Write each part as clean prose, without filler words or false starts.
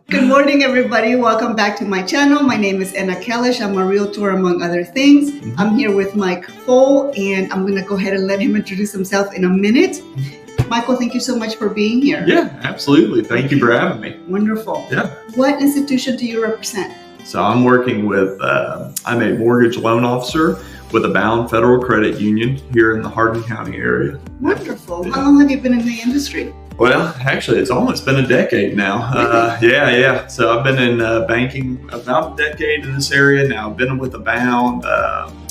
Good morning, everybody. Welcome back to my channel. My name is Anna Kalish. I'm a realtor, among other things. I'm here with Mike Fohl, and I'm going to go ahead and let him introduce himself in a minute. Michael, thank you so much for being here. Yeah, absolutely. Thank you for having me. Wonderful. Yeah. What institution do you represent? So I'm working with, I'm a mortgage loan officer with Abound Credit Union here in the Hardin County area. Wonderful. Yeah. How long have you been in the industry? Well, actually, it's almost been a decade now. Yeah. So I've been in banking about a decade in this area now. I've been with Abound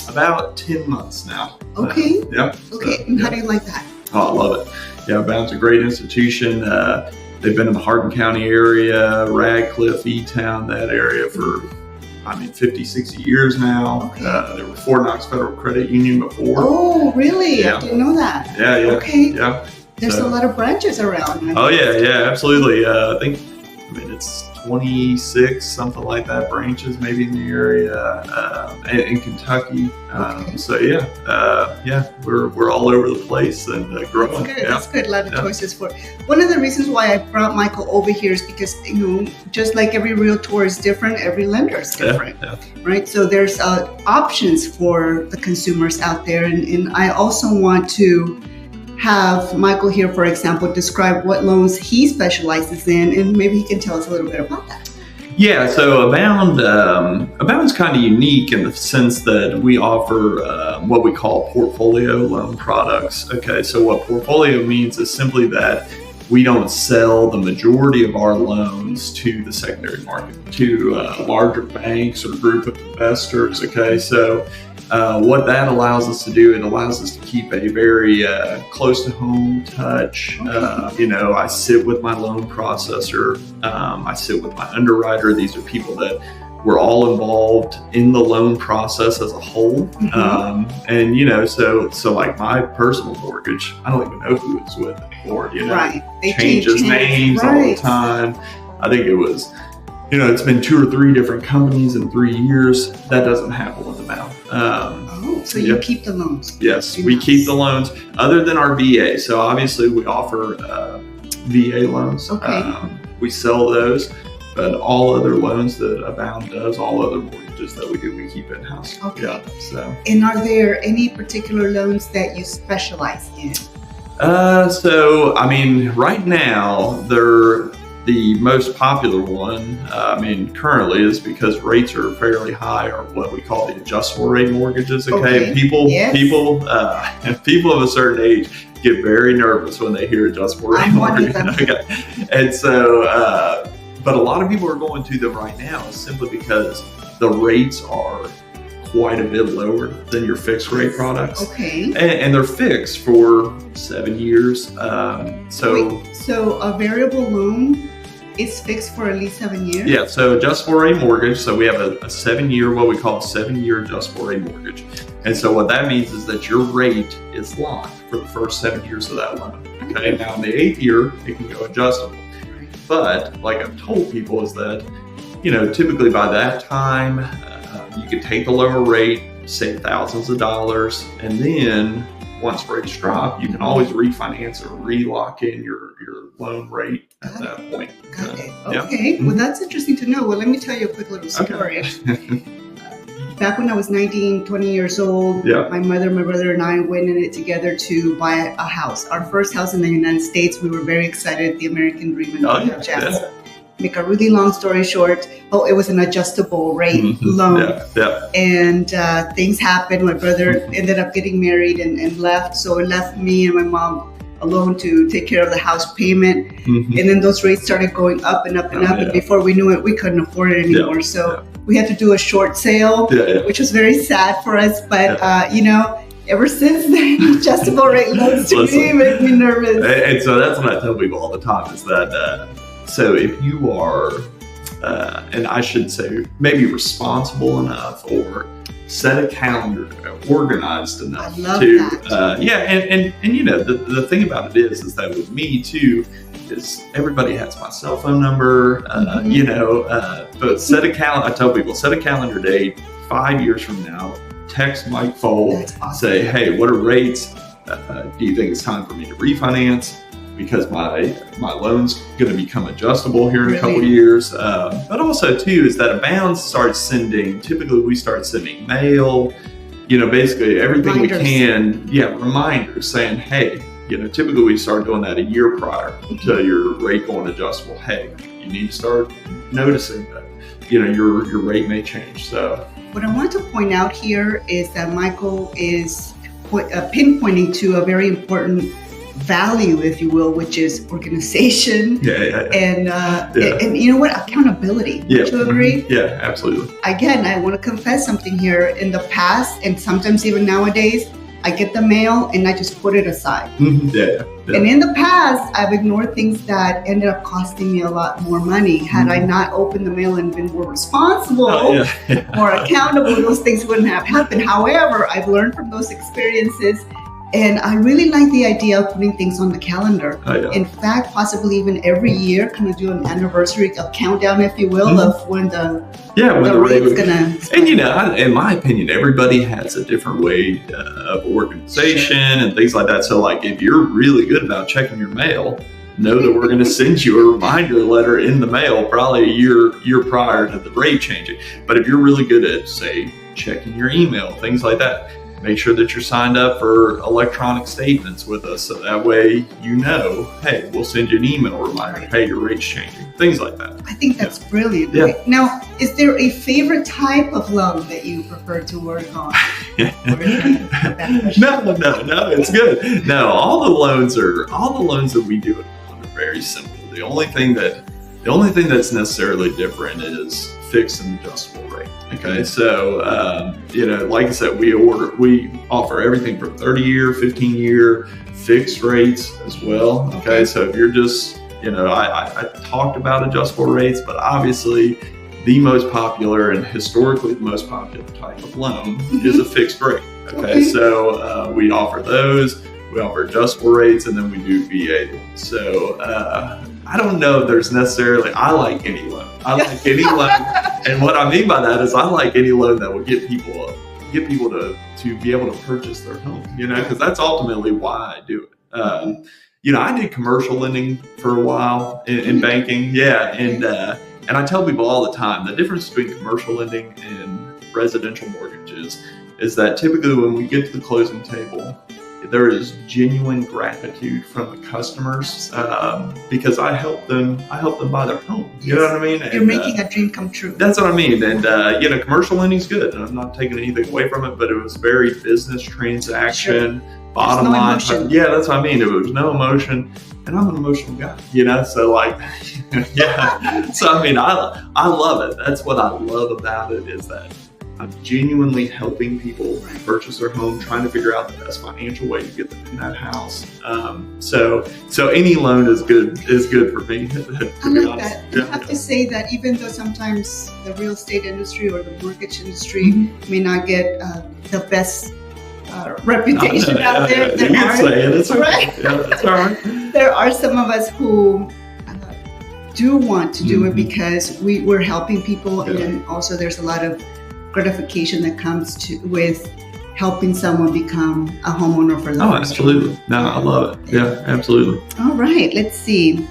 about 10 months now. Okay. Yeah. Okay. And how do you like that? Oh, I love it. Yeah, Abound's a great institution. They've been in the Hardin County area, Radcliffe, E-Town, that area for 50, 60 years now. Okay. There were Fort Knox Federal Credit Union before. Oh, really? Yeah. I didn't know that. Yeah. Okay. Yeah. There's a lot of branches around. Oh, yeah, absolutely. I think it's 26, something like that, branches maybe in the area, in Kentucky. Okay. So we're all over the place and growing. That's good. That's good. A lot of choices for. One of the reasons why I brought Michael over here is because just like every realtor is different, every lender is different, right? So there's options for the consumers out there, and I also want to have Michael here, for example, describe what loans he specializes in, and maybe he can tell us a little bit about that. Yeah, so Abound's kind of unique in the sense that we offer what we call portfolio loan products. Okay, so what portfolio means is simply that we don't sell the majority of our loans to the secondary market, to larger banks or group of investors. Okay, so what that allows us to do, it allows us to keep a very close to home touch. I sit with my loan processor. I sit with my underwriter. These are people that we're all involved in the loan process as a whole. So like my personal mortgage, I don't even know who it's with anymore. Right. They changes names all the time. I think it was, it's been 2 or 3 different companies in 3 years. That doesn't happen with Abound. So you keep the loans? Yes, we keep the loans other than our VA. So obviously we offer VA loans. Okay. We sell those, but all other loans that Abound does, all other mortgages that we do, we keep in-house. Okay. Yeah, and are there any particular loans that you specialize in? Right now, the most popular one, currently is because rates are fairly high, are what we call the adjustable rate mortgages. Okay. People of a certain age get very nervous when they hear adjustable rate mortgage. Okay. And so, but a lot of people are going to them right now simply because the rates are quite a bit lower than your fixed rate products. Okay. And they're fixed for 7 years. So a variable loan is fixed for at least 7 years? Yeah, so adjustable rate mortgage. So we have a 7-year, what we call a 7-year adjustable rate mortgage. And so what that means is that your rate is locked for the first 7 years of that loan. Okay, now in the 8th year, it can go adjustable. But like I've told people is that, typically by that time, you could take the lower rate, save thousands of dollars, and then once rates drop, you can always refinance or re-lock in your loan rate at that point. Got it. Okay. Yeah. Well, that's interesting to know. Well, let me tell you a quick little story. Okay. Back when I was 19, 20 years old, my mother, my brother, and I went in it together to buy a house. Our first house in the United States. We were very excited, the American dream and all that jazz. Make a really long story short, it was an adjustable rate loan. And things happened. My brother ended up getting married and left. So it left me and my mom alone to take care of the house payment. And then those rates started going up and up and up. And before we knew it, we couldn't afford it anymore. So we had to do a short sale, which was very sad for us. But, ever since then, adjustable rate loans to me make me nervous. And so that's what I tell people all the time is that, so if you are, and I should say maybe responsible enough or set a calendar, organized enough to, the thing about it is that with me too, is everybody has my cell phone number, but set a calendar, I tell people, set a calendar date 5 years from now, text Mike Fohl, say, hey, what are rates? Do you think it's time for me to refinance? because my loan's going to become adjustable here in a couple of years. But also too is that Abound starts sending, typically we start sending mail, basically everything reminders. We can, reminders saying, hey, typically we start doing that a year prior to your rate going adjustable. Hey, you need to start noticing that, your rate may change. So what I want to point out here is that Michael is pinpointing to a very important value, if you will, which is organization and accountability. Would you agree? Yeah, absolutely. Again, I want to confess something here. In the past, and sometimes even nowadays, I get the mail and I just put it aside. And in the past, I've ignored things that ended up costing me a lot more money. Had I not opened the mail and been more responsible, more accountable, those things wouldn't have happened. However, I've learned from those experiences. And I really like the idea of putting things on the calendar. In fact, possibly even every year, kind of do an anniversary, a countdown, if you will, of when the rate's gonna. And in my opinion, everybody has a different way of organization and things like that. So, like, if you're really good about checking your mail, know that we're going to send you a reminder letter in the mail, probably a year prior to the rate changing. But if you're really good at, say, checking your email, things like that, make sure that you're signed up for electronic statements with us, so that way hey, we'll send you an email reminder, hey, your rate's changing, things like that. I think that's brilliant. Yeah. Now, is there a favorite type of loan that you prefer to work on? No, it's good. No, all the loans that we do are very simple. The only thing that's necessarily different is fixed and adjustable rate. Okay, so like I said, we offer everything from 30-year, 15-year fixed rates as well. Okay, so if you're just, I talked about adjustable rates, but obviously the most popular and historically the most popular type of loan is a fixed rate. Okay, so we offer those. We offer adjustable rates, and then we do VA loans. So I don't know if there's necessarily, I like any loan. I like any loan. And what I mean by that is I like any loan that will get people to be able to purchase their home, because that's ultimately why I do it. I did commercial lending for a while in banking. Yeah. And I tell people all the time, the difference between commercial lending and residential mortgages is that typically when we get to the closing table, there is genuine gratitude from the customers because I help them buy their home. You know what I mean? You're making a dream come true. That's what I mean. And commercial lending is good. And I'm not taking anything away from it, but it was very business transaction, bottom line. Emotion. Yeah, that's what I mean. There was no emotion, and I'm an emotional guy. So like, yeah. So I mean, I love it. That's what I love about it is that I'm genuinely helping people purchase their home, trying to figure out the best financial way to get them in that house. So any loan is good for me. I like that. I have to say that even though sometimes the real estate industry or the mortgage industry may not get the best reputation out there, there are some of us who do want to do it because we're helping people, and then also there's a lot of gratification that comes with helping someone become a homeowner for the first absolutely time. No, I love it. Yeah, absolutely. All right, let's see.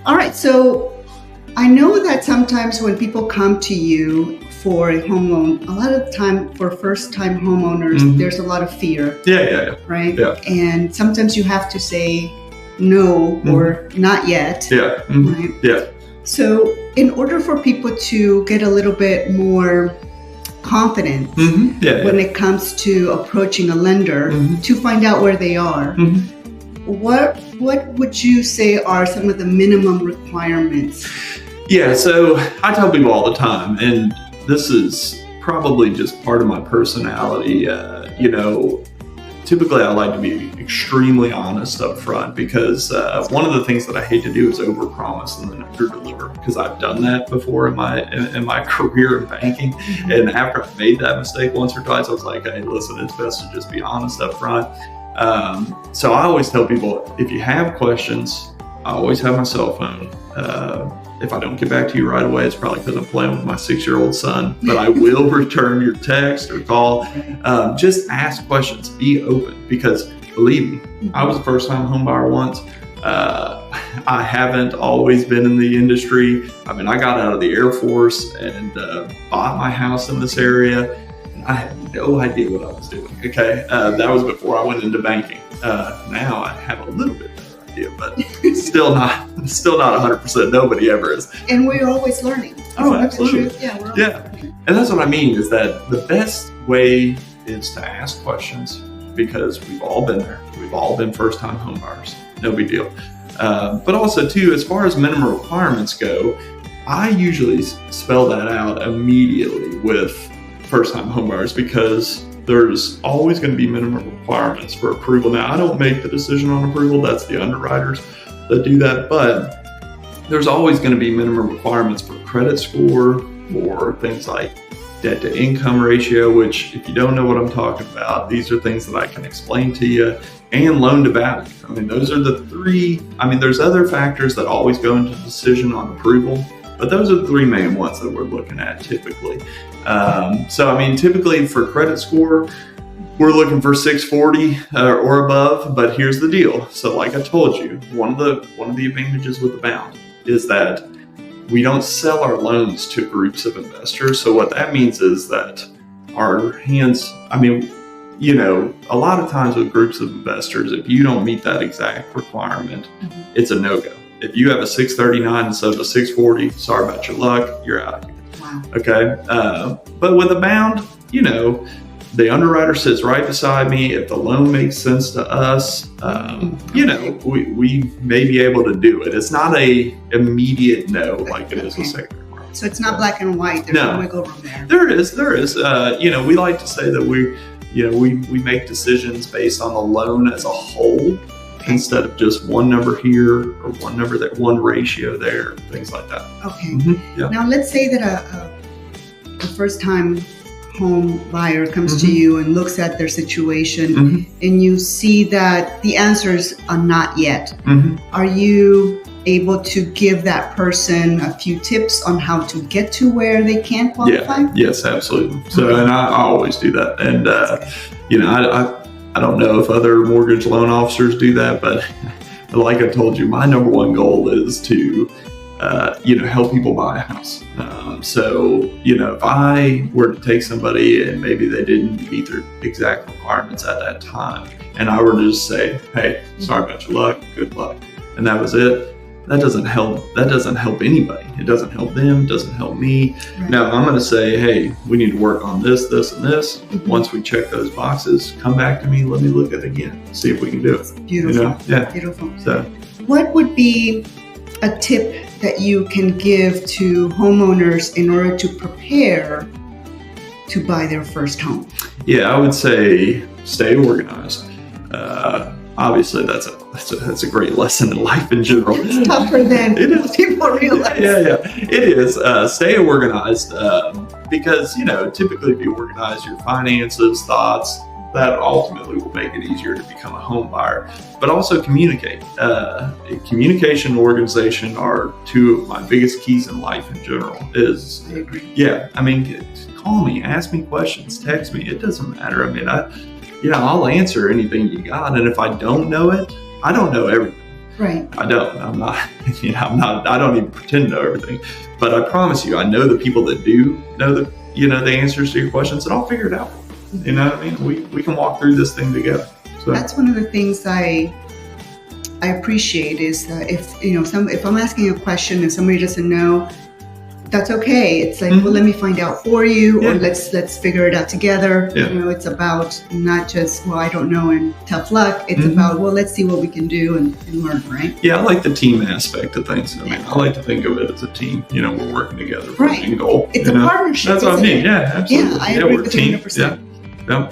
All right, so I know that sometimes when people come to you for a home loan, a lot of the time for first-time homeowners, there's a lot of fear. Yeah. Right? Yeah. And sometimes you have to say no or not yet. Yeah. Right? Yeah. So in order for people to get a little bit more confidence when it comes to approaching a lender to find out where they are, what would you say are some of the minimum requirements? Yeah, so I tell people all the time, and this is probably just part of my personality, typically I like to be extremely honest up front because one of the things that I hate to do is overpromise and then underdeliver, because I've done that before in my career in banking. And after I made that mistake once or twice, I was like, hey, listen, it's best to just be honest up front. So I always tell people, if you have questions, I always have my cell phone. If I don't get back to you right away, it's probably because I'm playing with my 6-year-old son, but I will return your text or call. Just ask questions, be open, because believe me, I was a first-time home buyer once. I haven't always been in the industry. I mean, I got out of the Air Force and bought my house in this area. And I had no idea what I was doing. Okay, that was before I went into banking. Now I have a little bit better idea, but still not 100%. Nobody ever is. And we're always learning. Oh, absolutely. Yeah, we're always learning. And that's what I mean is that the best way is to ask questions, because we've all been there. We've all been first-time home buyers. No big deal. But also, too, as far as minimum requirements go, I usually spell that out immediately with first-time home buyers, because there's always going to be minimum requirements for approval. Now, I don't make the decision on approval. That's the underwriters that do that. But there's always going to be minimum requirements for credit score, for things like debt to income ratio, which if you don't know what I'm talking about, these are things that I can explain to you, and loan to value. I mean, those are the three. I mean, there's other factors that always go into the decision on approval, but those are the three main ones that we're looking at typically. So, I mean, typically for credit score, we're looking for 640 or above, but here's the deal. So like I told you, one of the advantages with Abound is that we don't sell our loans to groups of investors. So what that means is that our hands, I mean, you know, a lot of times with groups of investors, if you don't meet that exact requirement, it's a no-go. If you have a 639 instead of a 640, sorry about your luck, you're out of here. Wow. Okay. But with Abound, you know, the underwriter sits right beside me. If the loan makes sense to us, you know, we may be able to do it. It's not a immediate no like it is with secondary market. So it's not black and white. There's no wiggle room there. There is. You know, we like to say that we make decisions based on the loan as a whole, instead of just one number here or one number there, one ratio there, things like that. Okay. Yeah. Now let's say that a first-time home buyer comes to you and looks at their situation, and you see that the answers are not yet. Are you able to give that person a few tips on how to get to where they can qualify? Yes, absolutely. So, and I always do that. And, you know, I don't know if other mortgage loan officers do that, but like I told you, my number one goal is to, you know, help people buy a house. So, you know, if I were to take somebody and maybe they didn't meet their exact requirements at that time, and I were to just say, hey, sorry about your luck, good luck, and that was it, that doesn't help anybody. It doesn't help them, doesn't help me. Right. Now, I'm going to say, hey, we need to work on this, this, and this. Once we check those boxes, come back to me, let me look at it again, see if we can do it. Beautiful. You know? Yeah. Beautiful. So, what would be a tip that you can give to homeowners in order to prepare to buy their first home? Yeah, I would say stay organized. Obviously, that's a great lesson in life in general. It's tougher than people realize. Yeah, it is. Stay organized because, you know, typically if you organize your finances, thoughts, that ultimately will make it easier to become a home buyer. But also communicate. Communication and organization are two of my biggest keys in life in general. I agree. Yeah, I mean, call me, ask me questions, text me. It doesn't matter. I mean, I'll answer anything you got. And if I don't know it, I don't know everything. Right. I don't. I'm not. I don't even pretend to know everything. But I promise you, I know the people that do know the answers to your questions, and I'll figure it out. You know what I mean? We can walk through this thing together. So that's one of the things I appreciate is if I'm asking a question and somebody doesn't know, that's okay. It's like, well, let me find out for you, or let's figure it out together. Yeah. You know, it's about not just, well, I don't know and tough luck. It's about, well, let's see what we can do and learn, right? Yeah, I like the team aspect of things. I mean, I like to think of it as a team. You know, we're working together for the goal. It's a partnership. That's what I mean. Yeah, absolutely. Yeah, I agree with you 100%. Yeah.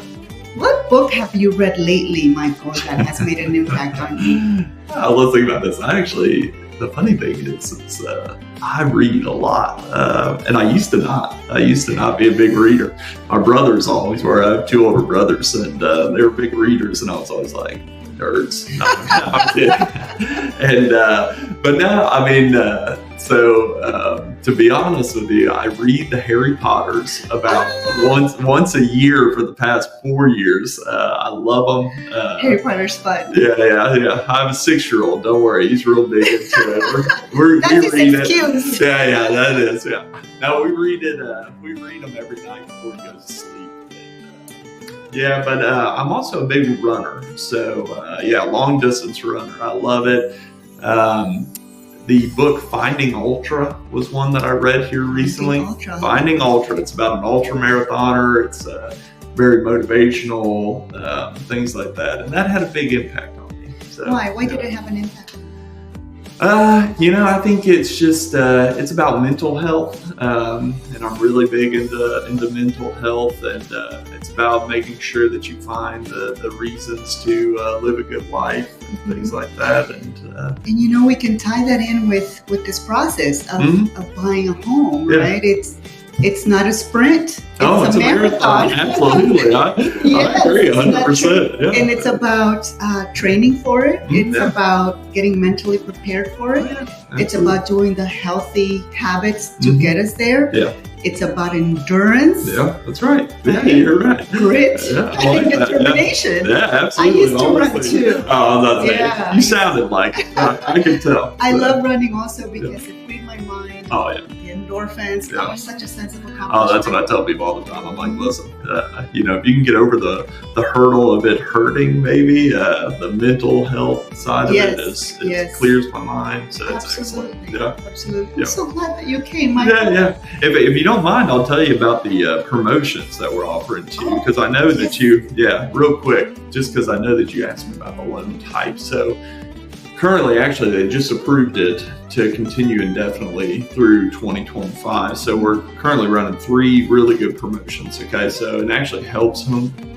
What book have you read lately, Michael, that has made an impact on you? Let's think about this. The funny thing is I read a lot, and I used to not be a big reader. My brothers always were. I have two older brothers, and they were big readers, and I was always like, nerds. No, I'm kidding. And but now, I mean, to to be honest with you, I read the Harry Potters about once a year for the past 4 years. I love them. Harry Potter's fun. Yeah. I have a 6-year-old. Don't worry, he's real big into it. That's his excuse. Yeah, that is. Yeah. No, we read it. We read them every night before he goes to sleep. Yeah, but I'm also a big runner. So long distance runner. I love it. The book Finding Ultra was one that I read here recently. Finding Ultra. It's about an ultra marathoner. It's very motivational, things like that. And that had a big impact on me. So, why? Why did it have an impact on you? I think it's just, it's about mental health. And I'm really big into mental health, and it's about making sure that you find the reasons to live a good life and things like that. And we can tie that in with this process of buying a home, right? It's not a sprint. It's a marathon. Absolutely. I agree 100%. Yeah. And it's about training for it. It's about getting mentally prepared for it. It's about doing the healthy habits to get us there. Yeah. It's about endurance. Yeah, that's right. Yeah, you're right. Grit and determination. Yeah, absolutely. I used to run too. Oh, that's you sounded like it. I can tell. I love running also because it freed my mind. Oh, yeah. The endorphins. Oh, it's such a sense of accomplishment. Oh, that's what I tell people all the time. I'm like, listen, if you can get over the hurdle of it hurting, maybe the mental health side of it clears my mind. So it's excellent. Yeah, absolutely. I'm so glad that you came, Mike. Yeah. If you don't mind, I'll tell you about the promotions that we're offering to you, because I know that real quick, just because I know that you asked me about the loan type. So currently, actually, they just approved it to continue indefinitely through 2025. So we're currently running 3 really good promotions. Okay, so it actually helps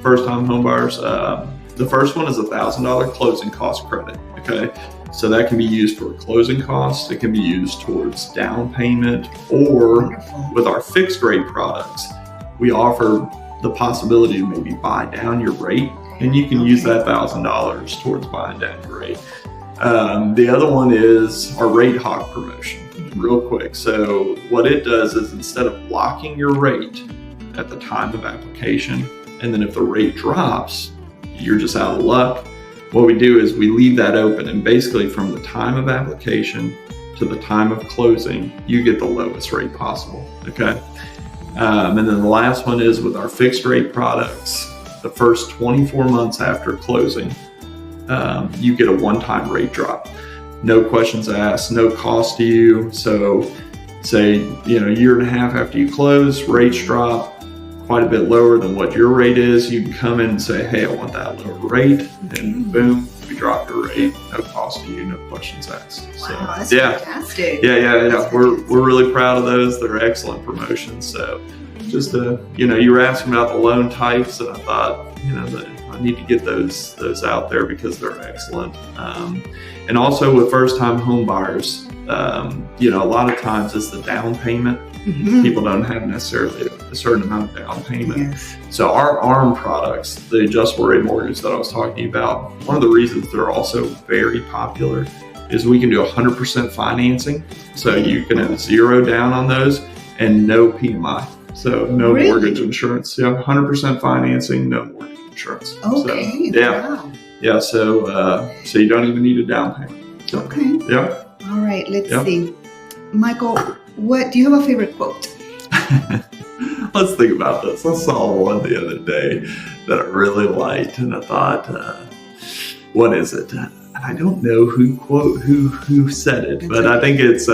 first-time home buyers. The first one is $1,000 closing cost credit. Okay, so that can be used for closing costs. It can be used towards down payment, or with our fixed rate products, we offer the possibility to maybe buy down your rate, and you can use that $1,000 towards buying down your rate. The other one is our rate hawk promotion, real quick. So what it does is, instead of locking your rate at the time of application, and then if the rate drops, you're just out of luck, what we do is we leave that open, and basically from the time of application to the time of closing, you get the lowest rate possible, okay? And then the last one is with our fixed rate products, the first 24 months after closing, you get a one-time rate drop. No questions asked, no cost to you. So say, a year and a half after you close, rates drop quite a bit lower than what your rate is. You can come in and say, hey, I want that lower rate, and boom, we drop your rate. No cost to you, no questions asked. Wow, that's fantastic. Yeah. We're really proud of those. They're excellent promotions. So just you were asking about the loan types, and I thought, that I need to get those out there because they're excellent. And also with first-time home buyers, a lot of times it's the down payment. People don't have necessarily a certain amount of down payment. Yes. So our ARM products, the adjustable rate mortgage that I was talking about, one of the reasons they're also very popular is we can do 100% financing. So you can have 0 down on those and no PMI. So no mortgage insurance. 100% financing, no mortgage insurance. Okay. So, yeah. So you don't even need a down payment. So, okay. Yeah. All right. Let's see, Michael. What do you have a favorite quote? Let's think about this. I saw one the other day that I really liked, and I thought, what is it? I don't know who said it, but I think it's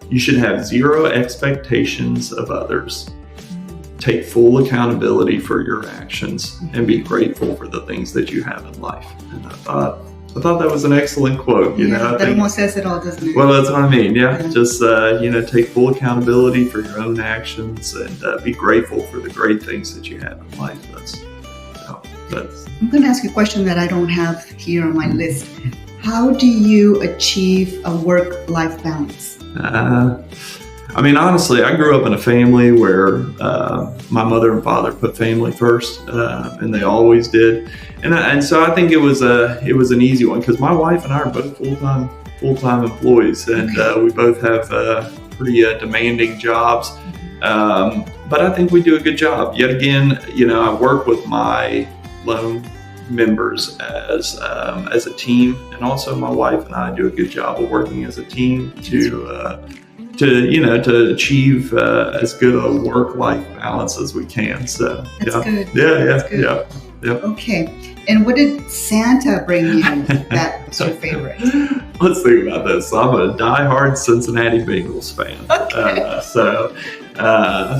you should have 0 expectations of others. Take full accountability for your actions and be grateful for the things that you have in life. And I thought that was an excellent quote. That almost says it all, doesn't it? Well, that's what I mean. Yeah. Just take full accountability for your own actions, and be grateful for the great things that you have in life. That's. I'm going to ask you a question that I don't have here on my list. How do you achieve a work-life balance? Honestly, I grew up in a family where my mother and father put family first, and they always did. And so I think it was an easy one, because my wife and I are both full-time employees, and we both have pretty demanding jobs. But I think we do a good job. Yet again, I work with my loan members as a team, and also my wife and I do a good job of working as a team to achieve as good a work-life balance as we can. So that's good. That's good. Yeah. Okay. And what did Santa bring you that was your favorite? Let's think about this. I'm a diehard Cincinnati Bengals fan. Okay.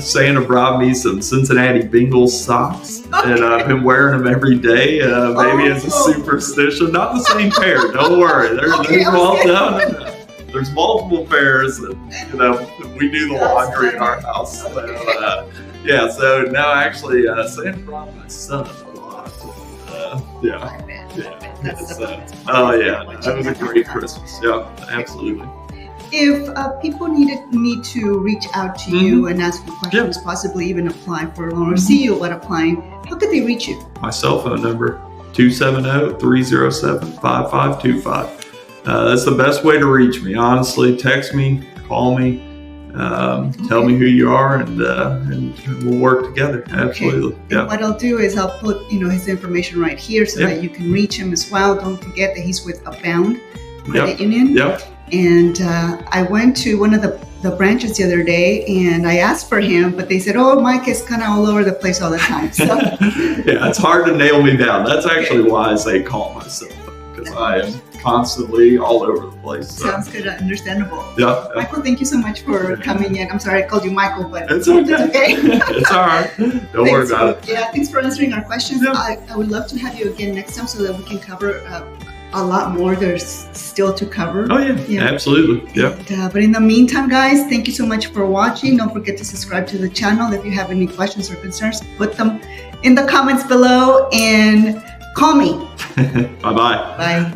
Santa brought me some Cincinnati Bengals socks, and I've been wearing them every day, maybe as a superstition. Not the same pair, don't worry. There's multiple pairs, and we do the laundry in our house. So, Santa brought my son a lot. That was a great Christmas. Yeah, absolutely. If people needed me to reach out to you and ask you questions, possibly even apply for a loan or see you about applying, how could they reach you? My cell phone number, 270-307-5525. That's the best way to reach me. Honestly, text me, call me, tell me who you are, and we'll work together. Absolutely. Okay. Yeah. What I'll do is I'll put his information right here so that you can reach him as well. Don't forget that he's with Abound Credit Union. Yep. And I went to one of the branches the other day, and I asked for him, but they said, "Oh, Mike is kind of all over the place all the time." So yeah, it's hard to nail me down. That's actually why I say call myself, because I am constantly all over the place. So. Sounds good, understandable. Yeah. Michael, thank you so much for coming in. I'm sorry I called you Michael, but it's okay. It's all right. Don't worry about it. Yeah, thanks for answering our questions. Yeah. I would love to have you again next time so that we can cover a lot more. There's still to cover. Oh yeah. Absolutely. Yeah. But in the meantime, guys, thank you so much for watching. Don't forget to subscribe to the channel. If you have any questions or concerns, put them in the comments below and call me. Bye-bye. Bye.